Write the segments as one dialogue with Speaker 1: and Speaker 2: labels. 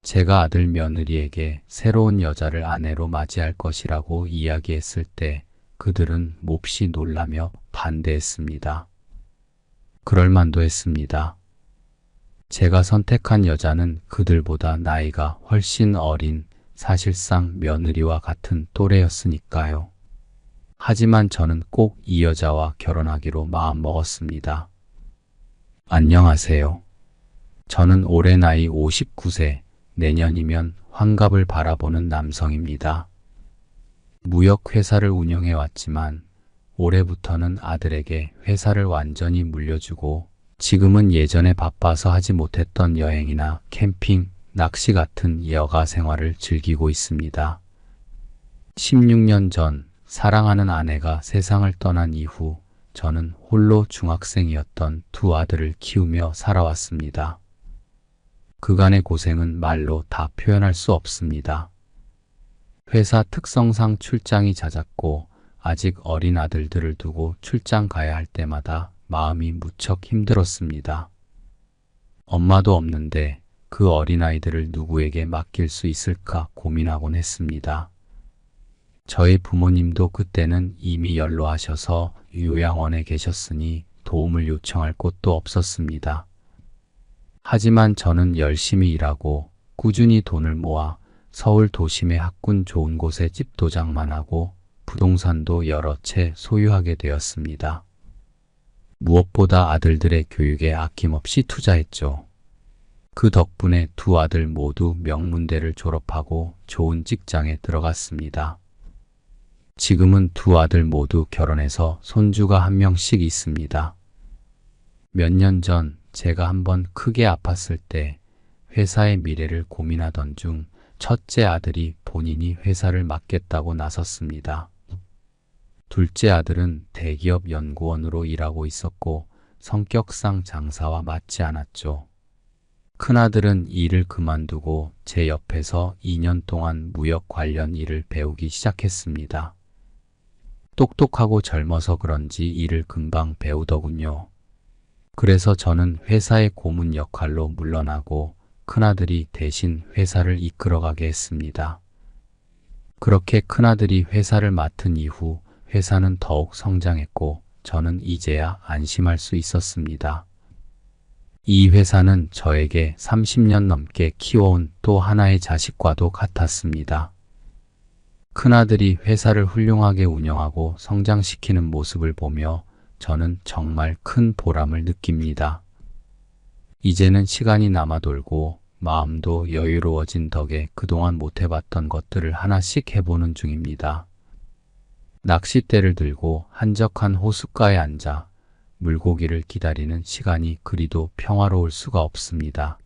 Speaker 1: 제가 아들 며느리에게 새로운 여자를 아내로 맞이할 것이라고 이야기했을 때 그들은 몹시 놀라며 반대했습니다. 그럴 만도 했습니다. 제가 선택한 여자는 그들보다 나이가 훨씬 어린 사실상 며느리와 같은 또래였으니까요. 하지만 저는 꼭 이 여자와 결혼하기로 마음먹었습니다. 안녕하세요. 저는 올해 나이 59세, 내년이면 환갑을 바라보는 남성입니다. 무역회사를 운영해왔지만 올해부터는 아들에게 회사를 완전히 물려주고 지금은 예전에 바빠서 하지 못했던 여행이나 캠핑, 낚시 같은 여가 생활을 즐기고 있습니다. 16년 전 사랑하는 아내가 세상을 떠난 이후 저는 홀로 중학생이었던 두 아들을 키우며 살아왔습니다. 그간의 고생은 말로 다 표현할 수 없습니다. 회사 특성상 출장이 잦았고 아직 어린 아들들을 두고 출장 가야 할 때마다 마음이 무척 힘들었습니다. 엄마도 없는데 그 어린아이들을 누구에게 맡길 수 있을까 고민하곤 했습니다. 저희 부모님도 그때는 이미 연로하셔서 요양원에 계셨으니 도움을 요청할 곳도 없었습니다. 하지만 저는 열심히 일하고 꾸준히 돈을 모아 서울 도심의 학군 좋은 곳에 집 도장만 하고 부동산도 여러 채 소유하게 되었습니다. 무엇보다 아들들의 교육에 아낌없이 투자했죠. 그 덕분에 두 아들 모두 명문대를 졸업하고 좋은 직장에 들어갔습니다. 지금은 두 아들 모두 결혼해서 손주가 한 명씩 있습니다. 몇 년 전 제가 한번 크게 아팠을 때 회사의 미래를 고민하던 중 첫째 아들이 본인이 회사를 맡겠다고 나섰습니다. 둘째 아들은 대기업 연구원으로 일하고 있었고 성격상 장사와 맞지 않았죠. 큰아들은 일을 그만두고 제 옆에서 2년 동안 무역 관련 일을 배우기 시작했습니다. 똑똑하고 젊어서 그런지 일을 금방 배우더군요. 그래서 저는 회사의 고문 역할로 물러나고 큰아들이 대신 회사를 이끌어가게 했습니다. 그렇게 큰아들이 회사를 맡은 이후 회사는 더욱 성장했고 저는 이제야 안심할 수 있었습니다. 이 회사는 저에게 30년 넘게 키워온 또 하나의 자식과도 같았습니다. 큰아들이 회사를 훌륭하게 운영하고 성장시키는 모습을 보며 저는 정말 큰 보람을 느낍니다. 이제는 시간이 남아돌고 마음도 여유로워진 덕에 그동안 못해봤던 것들을 하나씩 해보는 중입니다. 낚싯대를 들고 한적한 호숫가에 앉아 물고기를 기다리는 시간이 그리도 평화로울 수가 없습니다.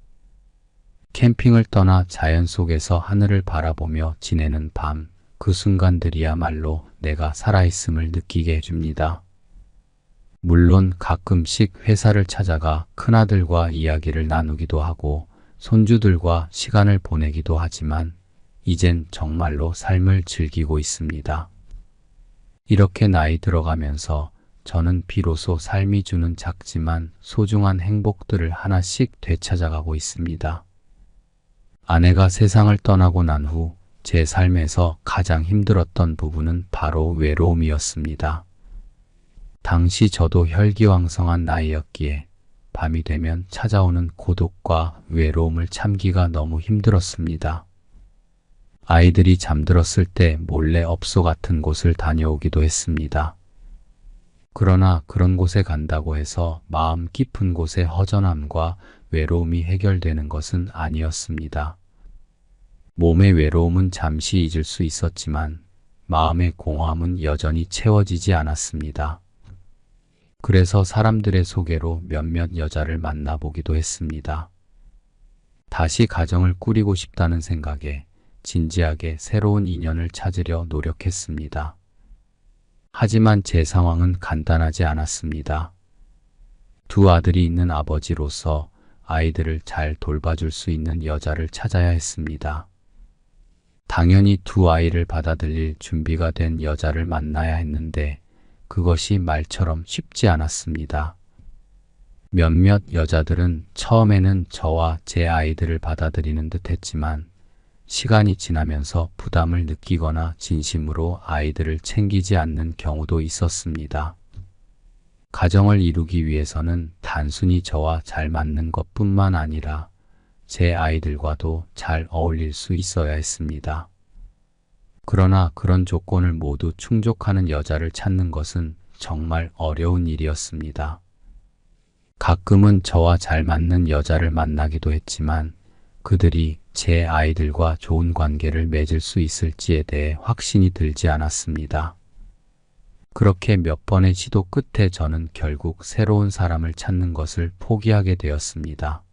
Speaker 1: 캠핑을 떠나 자연 속에서 하늘을 바라보며 지내는 밤, 그 순간들이야말로 내가 살아있음을 느끼게 해줍니다. 물론 가끔씩 회사를 찾아가 큰아들과 이야기를 나누기도 하고 손주들과 시간을 보내기도 하지만 이젠 정말로 삶을 즐기고 있습니다. 이렇게 나이 들어가면서 저는 비로소 삶이 주는 작지만 소중한 행복들을 하나씩 되찾아가고 있습니다. 아내가 세상을 떠나고 난 후 제 삶에서 가장 힘들었던 부분은 바로 외로움이었습니다. 당시 저도 혈기왕성한 나이였기에 밤이 되면 찾아오는 고독과 외로움을 참기가 너무 힘들었습니다. 아이들이 잠들었을 때 몰래 업소 같은 곳을 다녀오기도 했습니다. 그러나 그런 곳에 간다고 해서 마음 깊은 곳의 허전함과 외로움이 해결되는 것은 아니었습니다. 몸의 외로움은 잠시 잊을 수 있었지만 마음의 공허함은 여전히 채워지지 않았습니다. 그래서 사람들의 소개로 몇몇 여자를 만나보기도 했습니다. 다시 가정을 꾸리고 싶다는 생각에 진지하게 새로운 인연을 찾으려 노력했습니다. 하지만 제 상황은 간단하지 않았습니다. 두 아들이 있는 아버지로서 아이들을 잘 돌봐줄 수 있는 여자를 찾아야 했습니다. 당연히 두 아이를 받아들일 준비가 된 여자를 만나야 했는데 그것이 말처럼 쉽지 않았습니다. 몇몇 여자들은 처음에는 저와 제 아이들을 받아들이는 듯 했지만 시간이 지나면서 부담을 느끼거나 진심으로 아이들을 챙기지 않는 경우도 있었습니다. 가정을 이루기 위해서는 단순히 저와 잘 맞는 것뿐만 아니라 제 아이들과도 잘 어울릴 수 있어야 했습니다. 그러나 그런 조건을 모두 충족하는 여자를 찾는 것은 정말 어려운 일이었습니다. 가끔은 저와 잘 맞는 여자를 만나기도 했지만 그들이 제 아이들과 좋은 관계를 맺을 수 있을지에 대해 확신이 들지 않았습니다. 그렇게 몇 번의 시도 끝에 저는 결국 새로운 사람을 찾는 것을 포기하게 되었습니다.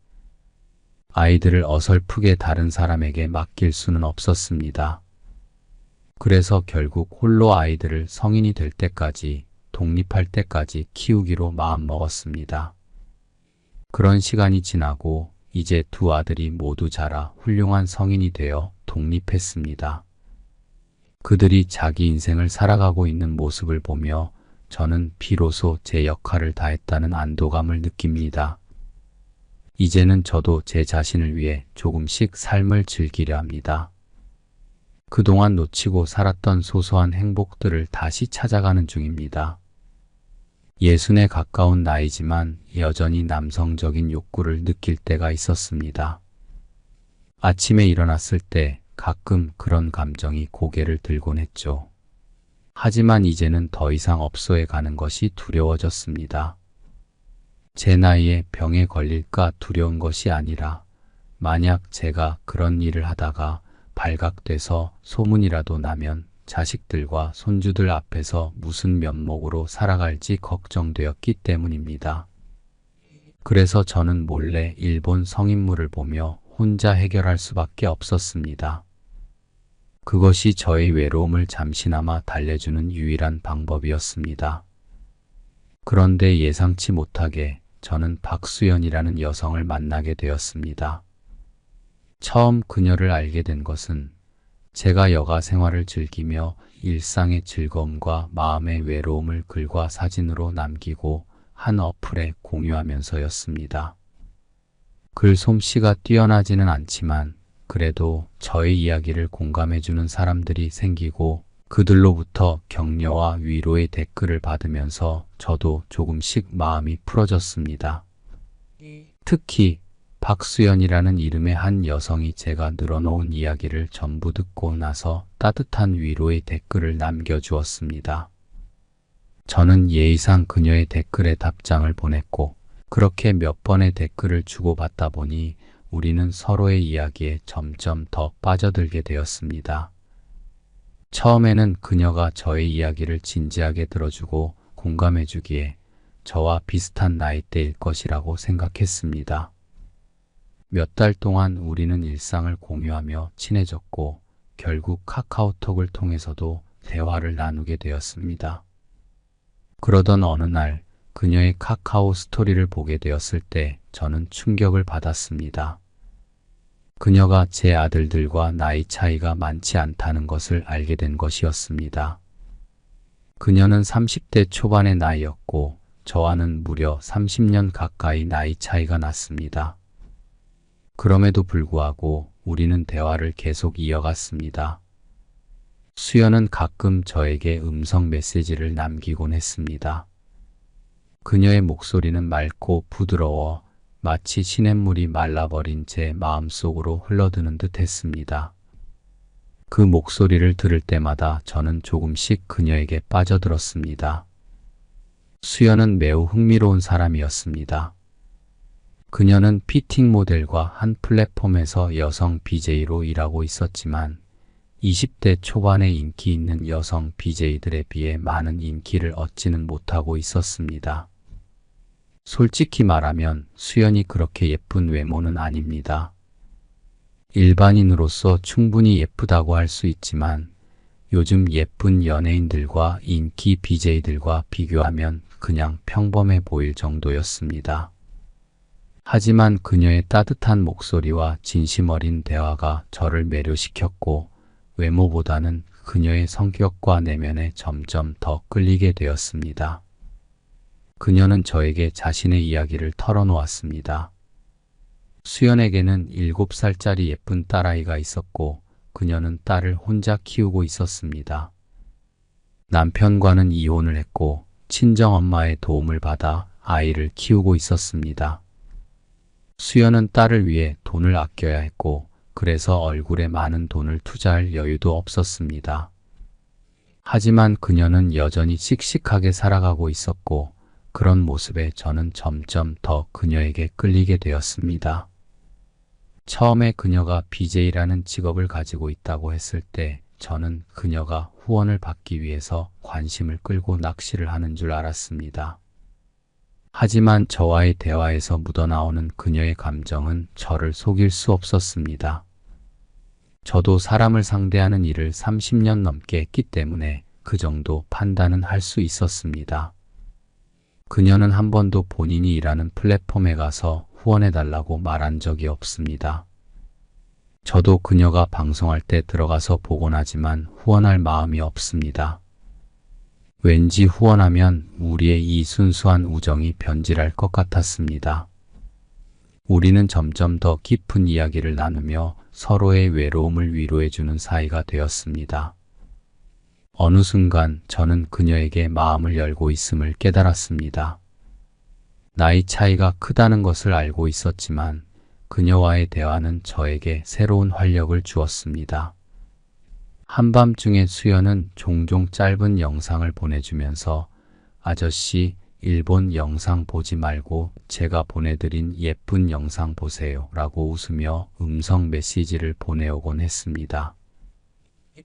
Speaker 1: 아이들을 어설프게 다른 사람에게 맡길 수는 없었습니다. 그래서 결국 홀로 아이들을 성인이 될 때까지, 독립할 때까지 키우기로 마음먹었습니다. 그런 시간이 지나고 이제 두 아들이 모두 자라 훌륭한 성인이 되어 독립했습니다. 그들이 자기 인생을 살아가고 있는 모습을 보며 저는 비로소 제 역할을 다했다는 안도감을 느낍니다. 이제는 저도 제 자신을 위해 조금씩 삶을 즐기려 합니다. 그동안 놓치고 살았던 소소한 행복들을 다시 찾아가는 중입니다. 60에 가까운 나이지만 여전히 남성적인 욕구를 느낄 때가 있었습니다. 아침에 일어났을 때 가끔 그런 감정이 고개를 들곤 했죠. 하지만 이제는 더 이상 업소에 가는 것이 두려워졌습니다. 제 나이에 병에 걸릴까 두려운 것이 아니라 만약 제가 그런 일을 하다가 발각돼서 소문이라도 나면 자식들과 손주들 앞에서 무슨 면목으로 살아갈지 걱정되었기 때문입니다. 그래서 저는 몰래 일본 성인물을 보며 혼자 해결할 수밖에 없었습니다. 그것이 저의 외로움을 잠시나마 달래주는 유일한 방법이었습니다. 그런데 예상치 못하게 저는 박수연이라는 여성을 만나게 되었습니다. 처음 그녀를 알게 된 것은 제가 여가 생활을 즐기며 일상의 즐거움과 마음의 외로움을 글과 사진으로 남기고 한 어플에 공유하면서였습니다. 글 솜씨가 뛰어나지는 않지만 그래도 저의 이야기를 공감해주는 사람들이 생기고 그들로부터 격려와 위로의 댓글을 받으면서 저도 조금씩 마음이 풀어졌습니다. 특히 박수연이라는 이름의 한 여성이 제가 늘어놓은 이야기를 전부 듣고 나서 따뜻한 위로의 댓글을 남겨주었습니다. 저는 예의상 그녀의 댓글에 답장을 보냈고 그렇게 몇 번의 댓글을 주고받다 보니 우리는 서로의 이야기에 점점 더 빠져들게 되었습니다. 처음에는 그녀가 저의 이야기를 진지하게 들어주고 공감해주기에 저와 비슷한 나이대일 것이라고 생각했습니다. 몇 달 동안 우리는 일상을 공유하며 친해졌고 결국 카카오톡을 통해서도 대화를 나누게 되었습니다. 그러던 어느 날 그녀의 카카오 스토리를 보게 되었을 때 저는 충격을 받았습니다. 그녀가 제 아들들과 나이 차이가 많지 않다는 것을 알게 된 것이었습니다. 그녀는 30대 초반의 나이였고 저와는 무려 30년 가까이 나이 차이가 났습니다. 그럼에도 불구하고 우리는 대화를 계속 이어갔습니다. 수연은 가끔 저에게 음성 메시지를 남기곤 했습니다. 그녀의 목소리는 맑고 부드러워 마치 시냇물이 말라버린 제 마음속으로 흘러드는 듯 했습니다. 그 목소리를 들을 때마다 저는 조금씩 그녀에게 빠져들었습니다. 수연은 매우 흥미로운 사람이었습니다. 그녀는 피팅 모델과 한 플랫폼에서 여성 BJ로 일하고 있었지만 20대 초반의 인기 있는 여성 BJ들에 비해 많은 인기를 얻지는 못하고 있었습니다. 솔직히 말하면 수연이 그렇게 예쁜 외모는 아닙니다. 일반인으로서 충분히 예쁘다고 할 수 있지만 요즘 예쁜 연예인들과 인기 BJ들과 비교하면 그냥 평범해 보일 정도였습니다. 하지만 그녀의 따뜻한 목소리와 진심 어린 대화가 저를 매료시켰고 외모보다는 그녀의 성격과 내면에 점점 더 끌리게 되었습니다. 그녀는 저에게 자신의 이야기를 털어놓았습니다. 수연에게는 7살짜리 예쁜 딸아이가 있었고 그녀는 딸을 혼자 키우고 있었습니다. 남편과는 이혼을 했고 친정엄마의 도움을 받아 아이를 키우고 있었습니다. 수연은 딸을 위해 돈을 아껴야 했고 그래서 얼굴에 많은 돈을 투자할 여유도 없었습니다. 하지만 그녀는 여전히 씩씩하게 살아가고 있었고 그런 모습에 저는 점점 더 그녀에게 끌리게 되었습니다. 처음에 그녀가 BJ라는 직업을 가지고 있다고 했을 때 저는 그녀가 후원을 받기 위해서 관심을 끌고 낚시를 하는 줄 알았습니다. 하지만 저와의 대화에서 묻어나오는 그녀의 감정은 저를 속일 수 없었습니다. 저도 사람을 상대하는 일을 30년 넘게 했기 때문에 그 정도 판단은 할 수 있었습니다. 그녀는 한 번도 본인이 일하는 플랫폼에 가서 후원해달라고 말한 적이 없습니다. 저도 그녀가 방송할 때 들어가서 보곤 하지만 후원할 마음이 없습니다. 왠지 후원하면 우리의 이 순수한 우정이 변질할 것 같았습니다. 우리는 점점 더 깊은 이야기를 나누며 서로의 외로움을 위로해주는 사이가 되었습니다. 어느 순간 저는 그녀에게 마음을 열고 있음을 깨달았습니다. 나이 차이가 크다는 것을 알고 있었지만 그녀와의 대화는 저에게 새로운 활력을 주었습니다. 한밤중에 수연은 종종 짧은 영상을 보내주면서 아저씨, 일본 영상 보지 말고 제가 보내드린 예쁜 영상 보세요 라고 웃으며 음성 메시지를 보내오곤 했습니다.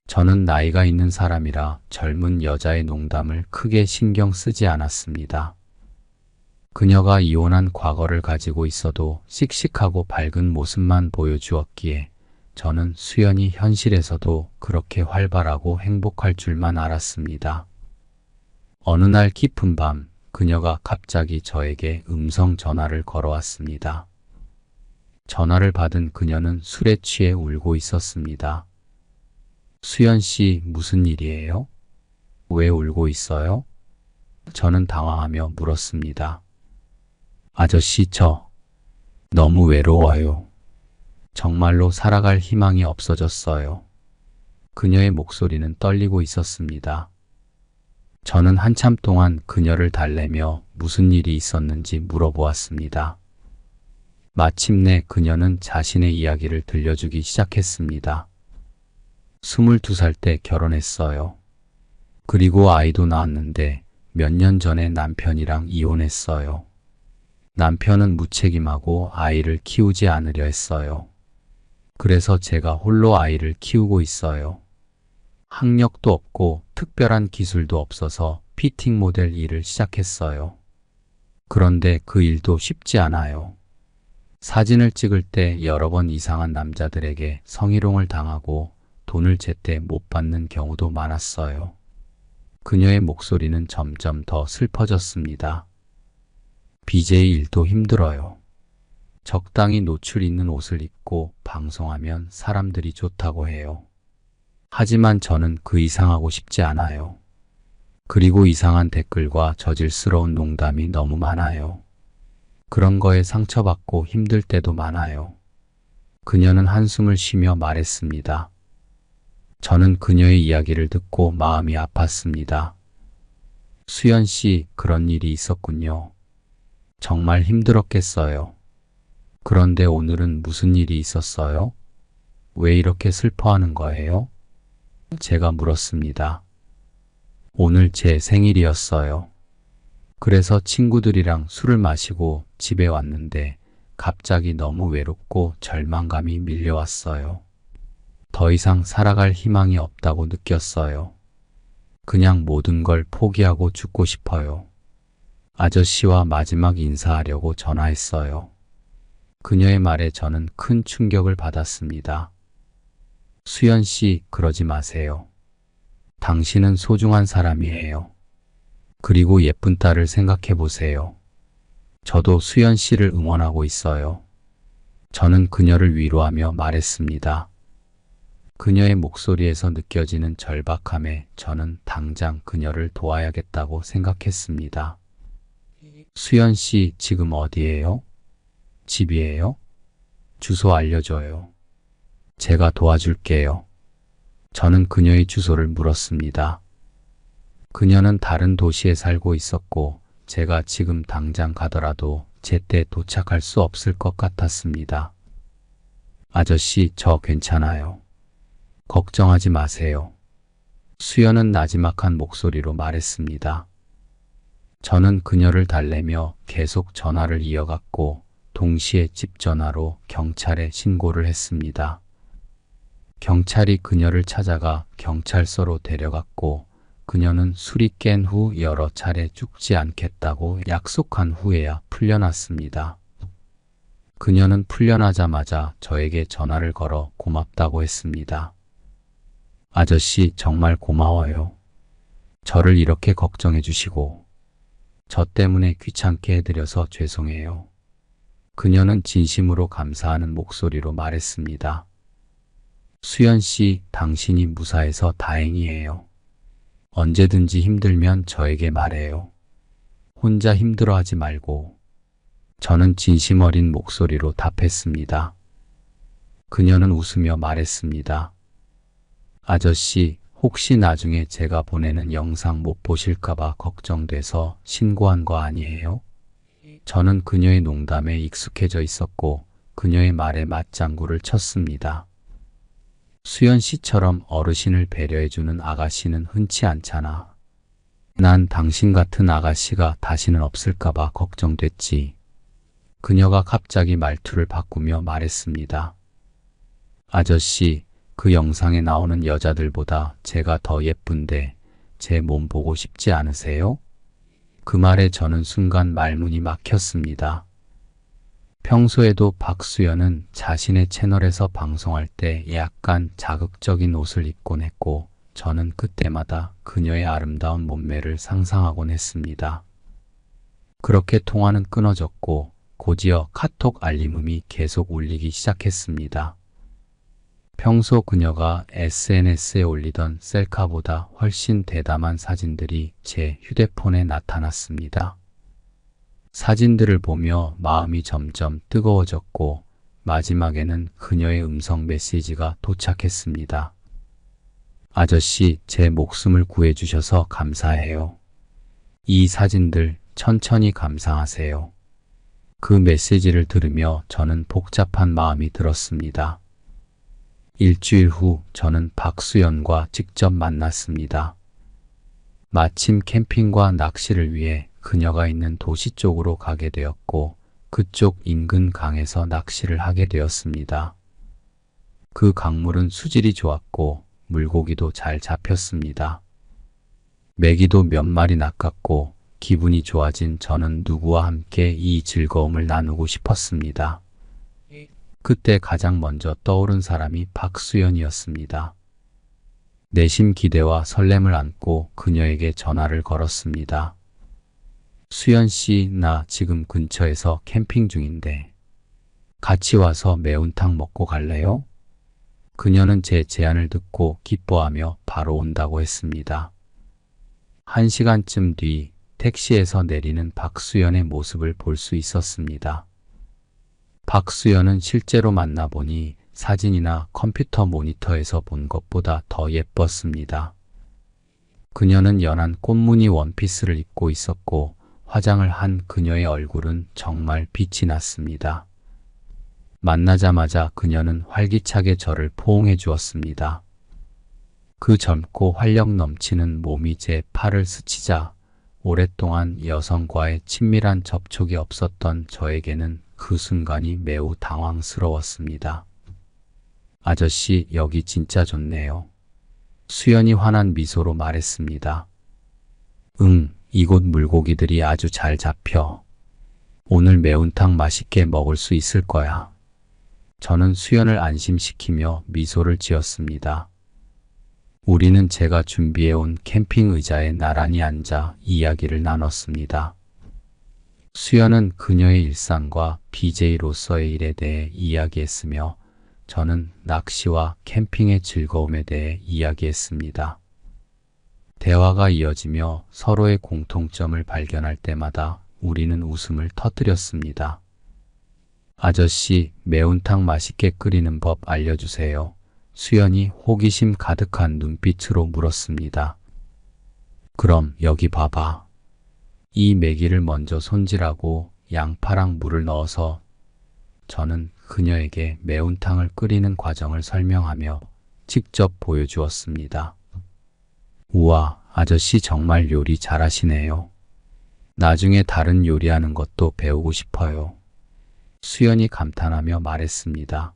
Speaker 1: 저는 나이가 있는 사람이라 젊은 여자의 농담을 크게 신경 쓰지 않았습니다. 그녀가 이혼한 과거를 가지고 있어도 씩씩하고 밝은 모습만 보여주었기에 저는 수연이 현실에서도 그렇게 활발하고 행복할 줄만 알았습니다. 어느 날 깊은 밤 그녀가 갑자기 저에게 음성 전화를 걸어왔습니다. 전화를 받은 그녀는 술에 취해 울고 있었습니다. 수연 씨, 무슨 일이에요? 왜 울고 있어요? 저는 당황하며 물었습니다. 아저씨, 저 너무 외로워요. 정말로 살아갈 희망이 없어졌어요. 그녀의 목소리는 떨리고 있었습니다. 저는 한참 동안 그녀를 달래며 무슨 일이 있었는지 물어보았습니다. 마침내 그녀는 자신의 이야기를 들려주기 시작했습니다. 22살 때 결혼했어요. 그리고 아이도 낳았는데 몇 년 전에 남편이랑 이혼했어요. 남편은 무책임하고 아이를 키우지 않으려 했어요. 그래서 제가 홀로 아이를 키우고 있어요. 학력도 없고 특별한 기술도 없어서 피팅 모델 일을 시작했어요. 그런데 그 일도 쉽지 않아요. 사진을 찍을 때 여러 번 이상한 남자들에게 성희롱을 당하고 돈을 제때 못 받는 경우도 많았어요. 그녀의 목소리는 점점 더 슬퍼졌습니다. BJ 일도 힘들어요. 적당히 노출 있는 옷을 입고 방송하면 사람들이 좋다고 해요. 하지만 저는 그 이상 하고 싶지 않아요. 그리고 이상한 댓글과 저질스러운 농담이 너무 많아요. 그런 거에 상처받고 힘들 때도 많아요. 그녀는 한숨을 쉬며 말했습니다. 저는 그녀의 이야기를 듣고 마음이 아팠습니다. 수연 씨, 그런 일이 있었군요. 정말 힘들었겠어요. 그런데 오늘은 무슨 일이 있었어요? 왜 이렇게 슬퍼하는 거예요? 제가 물었습니다. 오늘 제 생일이었어요. 그래서 친구들이랑 술을 마시고 집에 왔는데 갑자기 너무 외롭고 절망감이 밀려왔어요. 더 이상 살아갈 희망이 없다고 느꼈어요. 그냥 모든 걸 포기하고 죽고 싶어요. 아저씨와 마지막 인사하려고 전화했어요. 그녀의 말에 저는 큰 충격을 받았습니다. 수연 씨, 그러지 마세요. 당신은 소중한 사람이에요. 그리고 예쁜 딸을 생각해 보세요. 저도 수연 씨를 응원하고 있어요. 저는 그녀를 위로하며 말했습니다. 그녀의 목소리에서 느껴지는 절박함에 저는 당장 그녀를 도와야겠다고 생각했습니다. 수연 씨 지금 어디예요? 집이에요? 주소 알려줘요. 제가 도와줄게요. 저는 그녀의 주소를 물었습니다. 그녀는 다른 도시에 살고 있었고 제가 지금 당장 가더라도 제때 도착할 수 없을 것 같았습니다. 아저씨, 저 괜찮아요. 걱정하지 마세요. 수연은 나지막한 목소리로 말했습니다. 저는 그녀를 달래며 계속 전화를 이어갔고 동시에 집 전화로 경찰에 신고를 했습니다. 경찰이 그녀를 찾아가 경찰서로 데려갔고 그녀는 술이 깬 후 여러 차례 죽지 않겠다고 약속한 후에야 풀려났습니다. 그녀는 풀려나자마자 저에게 전화를 걸어 고맙다고 했습니다. 아저씨, 정말 고마워요. 저를 이렇게 걱정해 주시고 저 때문에 귀찮게 해드려서 죄송해요. 그녀는 진심으로 감사하는 목소리로 말했습니다. 수연 씨, 당신이 무사해서 다행이에요. 언제든지 힘들면 저에게 말해요. 혼자 힘들어하지 말고. 저는 진심 어린 목소리로 답했습니다. 그녀는 웃으며 말했습니다. 아저씨, 혹시 나중에 제가 보내는 영상 못 보실까봐 걱정돼서 신고한 거 아니에요? 저는 그녀의 농담에 익숙해져 있었고 그녀의 말에 맞장구를 쳤습니다. 수연 씨처럼 어르신을 배려해주는 아가씨는 흔치 않잖아. 난 당신 같은 아가씨가 다시는 없을까봐 걱정됐지. 그녀가 갑자기 말투를 바꾸며 말했습니다. 아저씨, 그 영상에 나오는 여자들보다 제가 더 예쁜데 제 몸 보고 싶지 않으세요? 그 말에 저는 순간 말문이 막혔습니다. 평소에도 박수연은 자신의 채널에서 방송할 때 약간 자극적인 옷을 입곤 했고 저는 그때마다 그녀의 아름다운 몸매를 상상하곤 했습니다. 그렇게 통화는 끊어졌고 곧이어 카톡 알림음이 계속 울리기 시작했습니다. 평소 그녀가 SNS에 올리던 셀카보다 훨씬 대담한 사진들이 제 휴대폰에 나타났습니다. 사진들을 보며 마음이 점점 뜨거워졌고 마지막에는 그녀의 음성 메시지가 도착했습니다. 아저씨, 제 목숨을 구해주셔서 감사해요. 이 사진들 천천히 감상하세요. 그 메시지를 들으며 저는 복잡한 마음이 들었습니다. 일주일 후 저는 박수연과 직접 만났습니다. 마침 캠핑과 낚시를 위해 그녀가 있는 도시 쪽으로 가게 되었고 그쪽 인근 강에서 낚시를 하게 되었습니다. 그 강물은 수질이 좋았고 물고기도 잘 잡혔습니다. 메기도 몇 마리 낚았고 기분이 좋아진 저는 누구와 함께 이 즐거움을 나누고 싶었습니다. 그때 가장 먼저 떠오른 사람이 박수연이었습니다. 내심 기대와 설렘을 안고 그녀에게 전화를 걸었습니다. 수연 씨, 나 지금 근처에서 캠핑 중인데 같이 와서 매운탕 먹고 갈래요? 그녀는 제 제안을 듣고 기뻐하며 바로 온다고 했습니다. 1시간쯤 뒤 택시에서 내리는 박수연의 모습을 볼 수 있었습니다. 박수연은 실제로 만나보니 사진이나 컴퓨터 모니터에서 본 것보다 더 예뻤습니다. 그녀는 연한 꽃무늬 원피스를 입고 있었고 화장을 한 그녀의 얼굴은 정말 빛이 났습니다. 만나자마자 그녀는 활기차게 저를 포옹해 주었습니다. 그 젊고 활력 넘치는 몸이 제 팔을 스치자 오랫동안 여성과의 친밀한 접촉이 없었던 저에게는 그 순간이 매우 당황스러웠습니다. 아저씨, 여기 진짜 좋네요. 수연이 환한 미소로 말했습니다. 응, 이곳 물고기들이 아주 잘 잡혀. 오늘 매운탕 맛있게 먹을 수 있을 거야. 저는 수연을 안심시키며 미소를 지었습니다. 우리는 제가 준비해온 캠핑 의자에 나란히 앉아 이야기를 나눴습니다. 수연은 그녀의 일상과 BJ로서의 일에 대해 이야기했으며 저는 낚시와 캠핑의 즐거움에 대해 이야기했습니다. 대화가 이어지며 서로의 공통점을 발견할 때마다 우리는 웃음을 터뜨렸습니다. 아저씨, 매운탕 맛있게 끓이는 법 알려주세요. 수연이 호기심 가득한 눈빛으로 물었습니다. 그럼 여기 봐봐. 이 매기를 먼저 손질하고 양파랑 물을 넣어서 저는 그녀에게 매운탕을 끓이는 과정을 설명하며 직접 보여주었습니다. 우와, 아저씨 정말 요리 잘하시네요. 나중에 다른 요리하는 것도 배우고 싶어요. 수연이 감탄하며 말했습니다.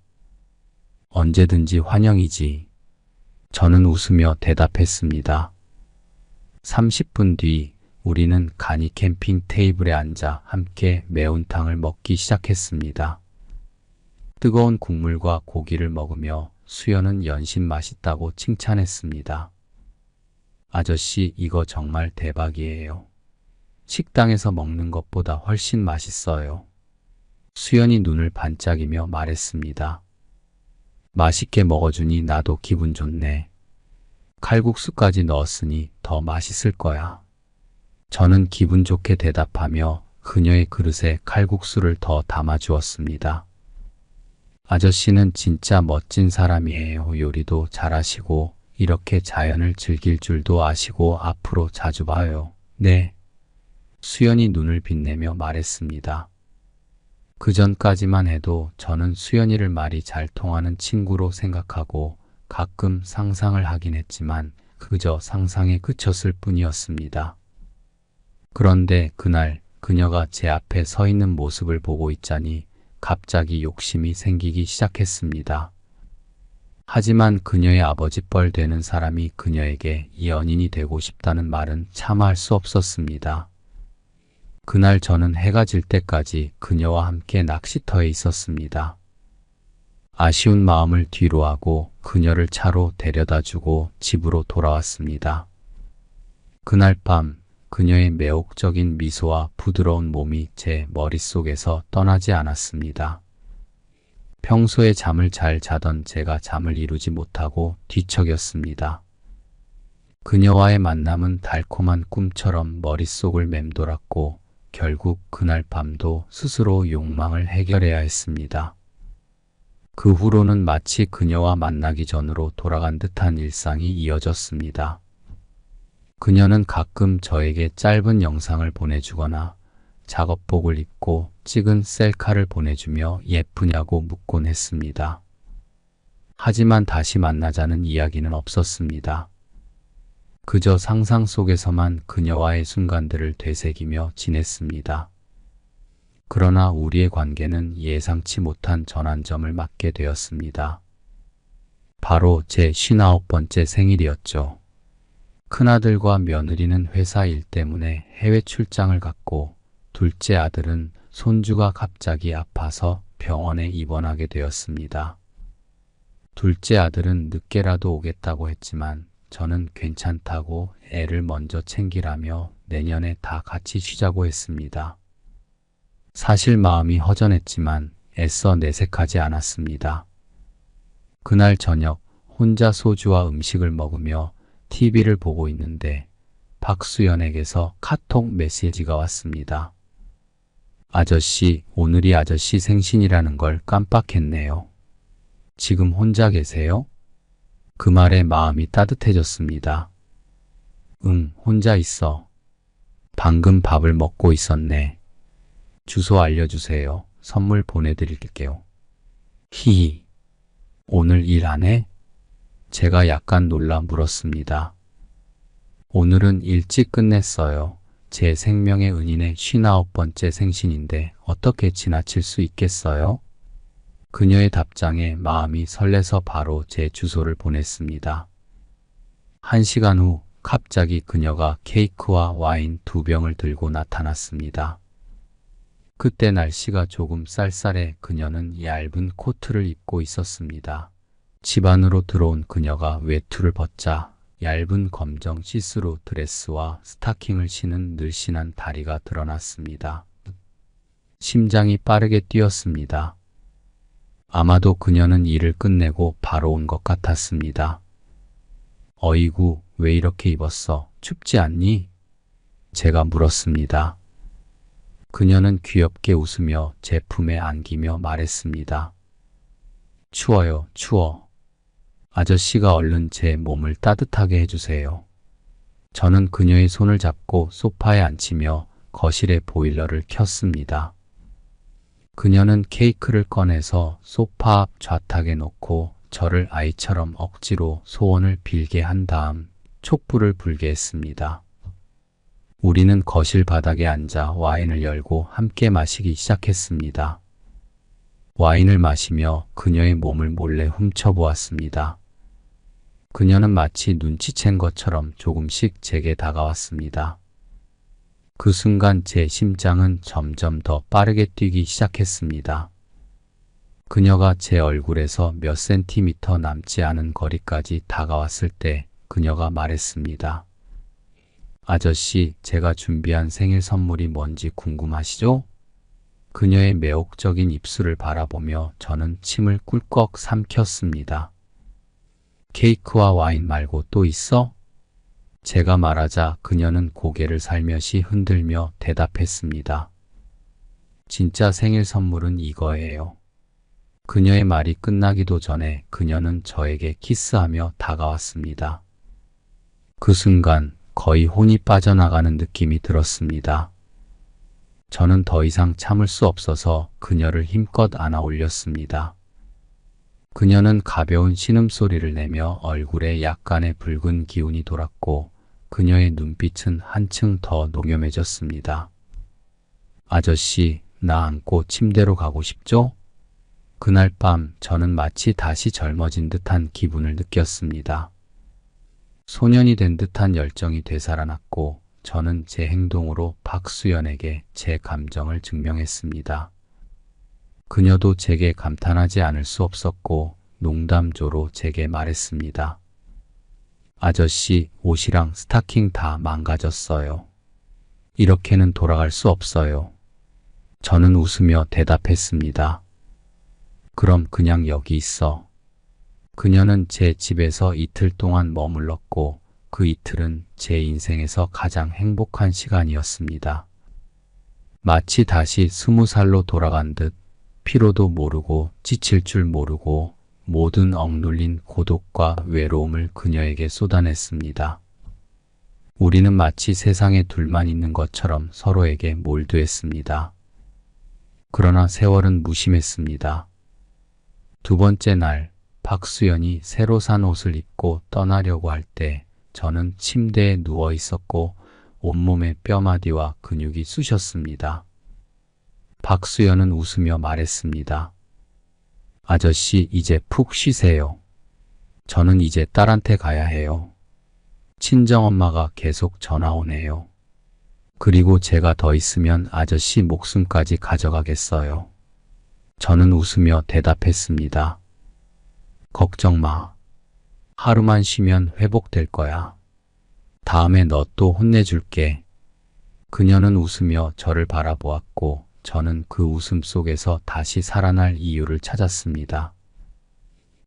Speaker 1: 언제든지 환영이지. 저는 웃으며 대답했습니다. 30분 뒤 우리는 간이 캠핑 테이블에 앉아 함께 매운탕을 먹기 시작했습니다. 뜨거운 국물과 고기를 먹으며 수연은 연신 맛있다고 칭찬했습니다. 아저씨, 이거 정말 대박이에요. 식당에서 먹는 것보다 훨씬 맛있어요. 수연이 눈을 반짝이며 말했습니다. 맛있게 먹어주니 나도 기분 좋네. 칼국수까지 넣었으니 더 맛있을 거야. 저는 기분 좋게 대답하며 그녀의 그릇에 칼국수를 더 담아주었습니다. 아저씨는 진짜 멋진 사람이에요. 요리도 잘하시고 이렇게 자연을 즐길 줄도 아시고 앞으로 자주 봐요. 네. 수연이 눈을 빛내며 말했습니다. 그 전까지만 해도 저는 수연이를 말이 잘 통하는 친구로 생각하고 가끔 상상을 하긴 했지만 그저 상상에 그쳤을 뿐이었습니다. 그런데 그날 그녀가 제 앞에 서 있는 모습을 보고 있자니 갑자기 욕심이 생기기 시작했습니다. 하지만 그녀의 아버지 뻘 되는 사람이 그녀에게 연인이 되고 싶다는 말은 차마 할 수 없었습니다. 그날 저는 해가 질 때까지 그녀와 함께 낚시터에 있었습니다. 아쉬운 마음을 뒤로하고 그녀를 차로 데려다주고 집으로 돌아왔습니다. 그날 밤 그녀의 매혹적인 미소와 부드러운 몸이 제 머릿속에서 떠나지 않았습니다. 평소에 잠을 잘 자던 제가 잠을 이루지 못하고 뒤척였습니다. 그녀와의 만남은 달콤한 꿈처럼 머릿속을 맴돌았고 결국 그날 밤도 스스로 욕망을 해결해야 했습니다. 그 후로는 마치 그녀와 만나기 전으로 돌아간 듯한 일상이 이어졌습니다. 그녀는 가끔 저에게 짧은 영상을 보내주거나 작업복을 입고 찍은 셀카를 보내주며 예쁘냐고 묻곤 했습니다. 하지만 다시 만나자는 이야기는 없었습니다. 그저 상상 속에서만 그녀와의 순간들을 되새기며 지냈습니다. 그러나 우리의 관계는 예상치 못한 전환점을 맞게 되었습니다. 바로 제 59번째 생일이었죠. 큰아들과 며느리는 회사 일 때문에 해외 출장을 갔고 둘째 아들은 손주가 갑자기 아파서 병원에 입원하게 되었습니다. 둘째 아들은 늦게라도 오겠다고 했지만 저는 괜찮다고 애를 먼저 챙기라며 내년에 다 같이 쉬자고 했습니다. 사실 마음이 허전했지만 애써 내색하지 않았습니다. 그날 저녁 혼자 소주와 음식을 먹으며 TV를 보고 있는데 박수연에게서 카톡 메시지가 왔습니다. 아저씨, 오늘이 아저씨 생신이라는 걸 깜빡했네요. 지금 혼자 계세요? 그 말에 마음이 따뜻해졌습니다. 응, 혼자 있어. 방금 밥을 먹고 있었네. 주소 알려주세요. 선물 보내드릴게요. 히히. 오늘 일 안 해? 제가 약간 놀라 물었습니다. 오늘은 일찍 끝냈어요. 제 생명의 은인의 59번째 생신인데 어떻게 지나칠 수 있겠어요? 그녀의 답장에 마음이 설레서 바로 제 주소를 보냈습니다. 1시간 후 갑자기 그녀가 케이크와 와인 2병을 들고 나타났습니다. 그때 날씨가 조금 쌀쌀해 그녀는 얇은 코트를 입고 있었습니다. 집 안으로 들어온 그녀가 외투를 벗자 얇은 검정 시스루 드레스와 스타킹을 신은 늘씬한 다리가 드러났습니다. 심장이 빠르게 뛰었습니다. 아마도 그녀는 일을 끝내고 바로 온 것 같았습니다. 어이구, 왜 이렇게 입었어? 춥지 않니? 제가 물었습니다. 그녀는 귀엽게 웃으며 제 품에 안기며 말했습니다. 추워요, 추워. 아저씨가 얼른 제 몸을 따뜻하게 해주세요. 저는 그녀의 손을 잡고 소파에 앉히며 거실의 보일러를 켰습니다. 그녀는 케이크를 꺼내서 소파 앞 좌탁에 놓고 저를 아이처럼 억지로 소원을 빌게 한 다음 촛불을 불게 했습니다. 우리는 거실 바닥에 앉아 와인을 열고 함께 마시기 시작했습니다. 와인을 마시며 그녀의 몸을 몰래 훔쳐보았습니다. 그녀는 마치 눈치챈 것처럼 조금씩 제게 다가왔습니다. 그 순간 제 심장은 점점 더 빠르게 뛰기 시작했습니다. 그녀가 제 얼굴에서 몇 센티미터 남지 않은 거리까지 다가왔을 때 그녀가 말했습니다. 아저씨, 제가 준비한 생일 선물이 뭔지 궁금하시죠? 그녀의 매혹적인 입술을 바라보며 저는 침을 꿀꺽 삼켰습니다. 케이크와 와인 말고 또 있어? 제가 말하자 그녀는 고개를 살며시 흔들며 대답했습니다. 진짜 생일 선물은 이거예요. 그녀의 말이 끝나기도 전에 그녀는 저에게 키스하며 다가왔습니다. 그 순간 거의 혼이 빠져나가는 느낌이 들었습니다. 저는 더 이상 참을 수 없어서 그녀를 힘껏 안아 올렸습니다. 그녀는 가벼운 신음소리를 내며 얼굴에 약간의 붉은 기운이 돌았고 그녀의 눈빛은 한층 더 농염해졌습니다. 아저씨, 나 안고 침대로 가고 싶죠? 그날 밤 저는 마치 다시 젊어진 듯한 기분을 느꼈습니다. 소년이 된 듯한 열정이 되살아났고 저는 제 행동으로 박수연에게 제 감정을 증명했습니다. 그녀도 제게 감탄하지 않을 수 없었고 농담조로 제게 말했습니다. 아저씨, 옷이랑 스타킹 다 망가졌어요. 이렇게는 돌아갈 수 없어요. 저는 웃으며 대답했습니다. 그럼 그냥 여기 있어. 그녀는 제 집에서 이틀 동안 머물렀고 그 이틀은 제 인생에서 가장 행복한 시간이었습니다. 마치 다시 20살로 돌아간 듯 피로도 모르고 지칠 줄 모르고 모든 억눌린 고독과 외로움을 그녀에게 쏟아냈습니다. 우리는 마치 세상에 둘만 있는 것처럼 서로에게 몰두했습니다. 그러나 세월은 무심했습니다. 두 번째 날, 박수연이 새로 산 옷을 입고 떠나려고 할 때 저는 침대에 누워 있었고 온몸에 뼈마디와 근육이 쑤셨습니다. 박수연은 웃으며 말했습니다. 아저씨, 이제 푹 쉬세요. 저는 이제 딸한테 가야 해요. 친정엄마가 계속 전화 오네요. 그리고 제가 더 있으면 아저씨 목숨까지 가져가겠어요. 저는 웃으며 대답했습니다. 걱정 마. 하루만 쉬면 회복될 거야. 다음에 너 또 혼내줄게. 그녀는 웃으며 저를 바라보았고 저는 그 웃음 속에서 다시 살아날 이유를 찾았습니다.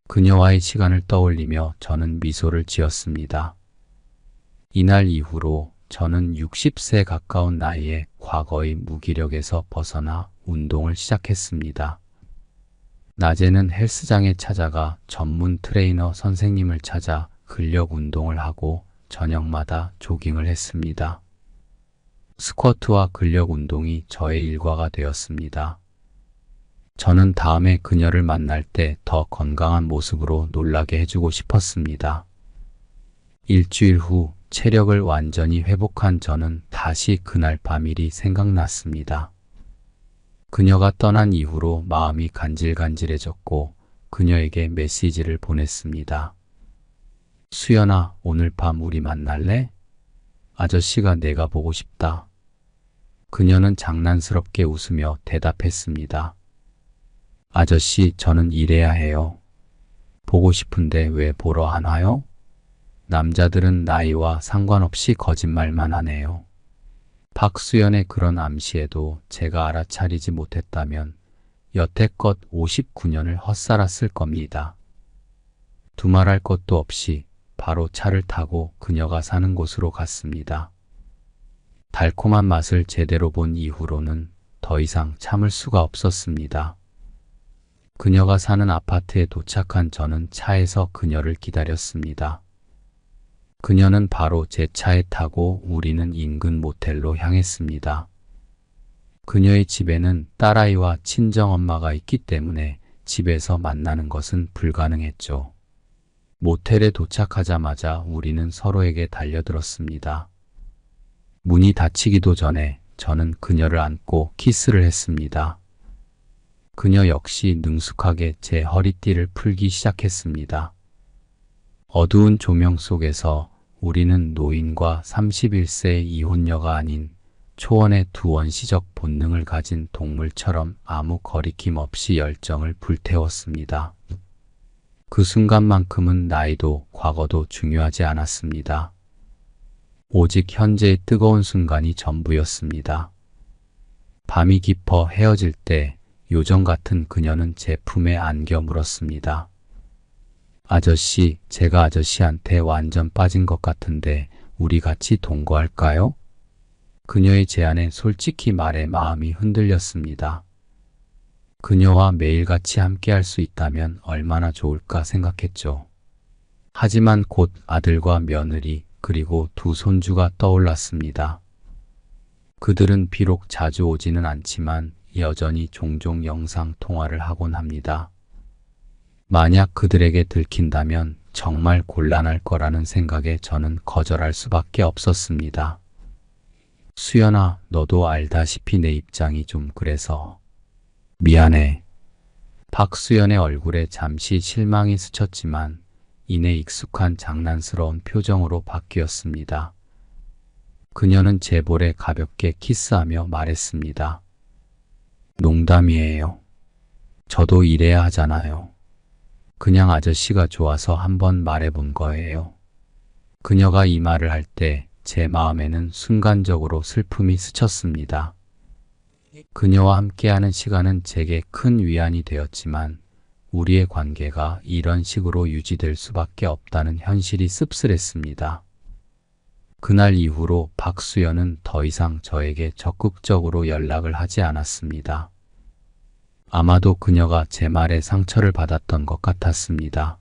Speaker 1: 그녀와의 시간을 떠올리며 저는 미소를 지었습니다. 이날 이후로 저는 60세 가까운 나이에 과거의 무기력에서 벗어나 운동을 시작했습니다. 낮에는 헬스장에 찾아가 전문 트레이너 선생님을 찾아 근력 운동을 하고 저녁마다 조깅을 했습니다. 스쿼트와 근력 운동이 저의 일과가 되었습니다. 저는 다음에 그녀를 만날 때 더 건강한 모습으로 놀라게 해주고 싶었습니다. 일주일 후 체력을 완전히 회복한 저는 다시 그날 밤일이 생각났습니다. 그녀가 떠난 이후로 마음이 간질간질해졌고 그녀에게 메시지를 보냈습니다. 수연아, 오늘 밤 우리 만날래? 아저씨가 내가 보고 싶다. 그녀는 장난스럽게 웃으며 대답했습니다. 아저씨, 저는 일해야 해요. 보고 싶은데 왜 보러 안 와요? 남자들은 나이와 상관없이 거짓말만 하네요. 박수연의 그런 암시에도 제가 알아차리지 못했다면 여태껏 59년을 헛살았을 겁니다. 두말할 것도 없이 바로 차를 타고 그녀가 사는 곳으로 갔습니다. 달콤한 맛을 제대로 본 이후로는 더 이상 참을 수가 없었습니다. 그녀가 사는 아파트에 도착한 저는 차에서 그녀를 기다렸습니다. 그녀는 바로 제 차에 타고 우리는 인근 모텔로 향했습니다. 그녀의 집에는 딸아이와 친정엄마가 있기 때문에 집에서 만나는 것은 불가능했죠. 모텔에 도착하자마자 우리는 서로에게 달려들었습니다. 문이 닫히기도 전에 저는 그녀를 안고 키스를 했습니다. 그녀 역시 능숙하게 제 허리띠를 풀기 시작했습니다. 어두운 조명 속에서 우리는 노인과 31세의 이혼녀가 아닌 초원의 두 원시적 본능을 가진 동물처럼 아무 거리낌 없이 열정을 불태웠습니다. 그 순간만큼은 나이도 과거도 중요하지 않았습니다. 오직 현재의 뜨거운 순간이 전부였습니다. 밤이 깊어 헤어질 때 요정 같은 그녀는 제 품에 안겨 물었습니다. 아저씨, 제가 아저씨한테 완전 빠진 것 같은데 우리 같이 동거할까요? 그녀의 제안에 솔직히 말해 마음이 흔들렸습니다. 그녀와 매일같이 함께할 수 있다면 얼마나 좋을까 생각했죠. 하지만 곧 아들과 며느리 그리고 두 손주가 떠올랐습니다. 그들은 비록 자주 오지는 않지만 여전히 종종 영상 통화를 하곤 합니다. 만약 그들에게 들킨다면 정말 곤란할 거라는 생각에 저는 거절할 수밖에 없었습니다. 수연아, 너도 알다시피 내 입장이 좀 그래서 미안해. 박수연의 얼굴에 잠시 실망이 스쳤지만 이내 익숙한 장난스러운 표정으로 바뀌었습니다. 그녀는 제 볼에 가볍게 키스하며 말했습니다. 농담이에요. 저도 이래야 하잖아요. 그냥 아저씨가 좋아서 한번 말해본 거예요. 그녀가 이 말을 할 때 제 마음에는 순간적으로 슬픔이 스쳤습니다. 그녀와 함께하는 시간은 제게 큰 위안이 되었지만 우리의 관계가 이런 식으로 유지될 수밖에 없다는 현실이 씁쓸했습니다. 그날 이후로 박수연은 더 이상 저에게 적극적으로 연락을 하지 않았습니다. 아마도 그녀가 제 말에 상처를 받았던 것 같았습니다.